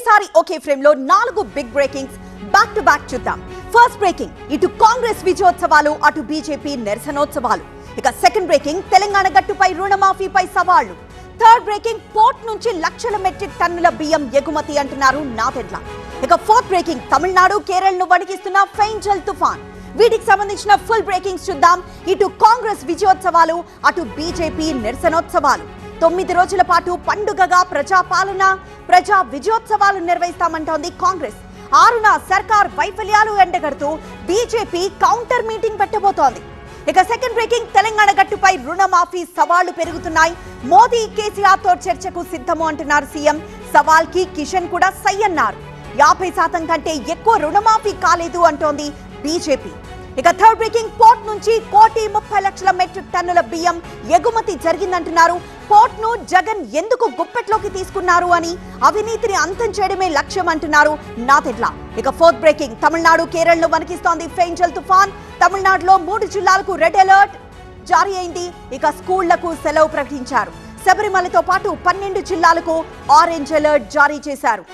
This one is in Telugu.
ఒకేసారి ఒకే ఫ్రేమ్ లో 4 big breakings back to back చూద్దాం. ఫస్ట్ బ్రేకింగ్, ఇటు కాంగ్రెస్ విజయోత్సవాలు, అటు బీజేపీ నిరసనోత్సవాలు. ఇక సెకండ్ బ్రేకింగ్, తెలంగాణ గట్టుపై రుణమాఫీపై సవాళ్లు. థర్డ్ బ్రేకింగ్, పోర్ట్ నుంచి లక్షల మెట్రిక్ టన్నుల బియ్యం ఎగుమతి అంటున్నారు నాదెండ్ల. ఇక ఫోర్త్ బ్రేకింగ్, తమిళనాడు కేరళను వణికిస్తున్న ఫెంజల్ తుఫాన్. వీటికి సంబంధించిన ఫుల్ బ్రేకింగ్స్ చూద్దాం. ఇటు కాంగ్రెస్ విజయోత్సవాలు, అటు బీజేపీ నిరసనోత్సవాలు. 9 రోజుల పాటు పండుగగా ప్రజాపాలన, ప్రజా విజయోత్సవాలు నిర్వహిస్తామంటోంది కాంగ్రెస్. 6న సర్కార్ వైఫల్యాలు ఎండగడుతూ బీజేపీ కౌంటర్ మీటింగ్ పెట్టబోతోంది. ఇక సెకండ్ బ్రేకింగ్, తెలంగాణ గట్టుపై రుణమాఫీ సవాళ్లు పెరుగుతున్నాయి. మోదీ కేసీఆర్ తో చర్చకు సిద్ధము అంటున్నారు సీఎం. సవాల్ కి కిషన్ కూడా సై అన్నారు. 50% కంటే ఎక్కువ రుణమాఫీ కాలేదు అంటోంది బీజేపీ. ఇక థర్డ్ బ్రేకింగ్, పోర్ట్ నుంచి 1,30,00,000 మెట్రిక్ టన్నుల బియ్యం ఎగుమతి జరిగిందంటున్నారు. పోర్ట్ ను జగన్ ఎందుకు గుప్పెట్లోకి తీసుకున్నారు అని, అవినీతిని అంతం చేయడమే లక్ష్యం అంటున్నారు నాదెండ్ల. ఇక ఫోర్త్ బ్రేకింగ్, తమిళనాడు కేరళను వణికిస్తోంది ఫెంజల్ తుఫాన్. తమిళనాడులో 3 జిల్లాలకు రెడ్ అలర్ట్ జారీ అయింది. ఇక స్కూళ్లకు సెలవు ప్రకటించారు. శబరిమలతో పాటు 12 జిల్లాలకు ఆరెంజ్ అలర్ట్ జారీ చేశారు.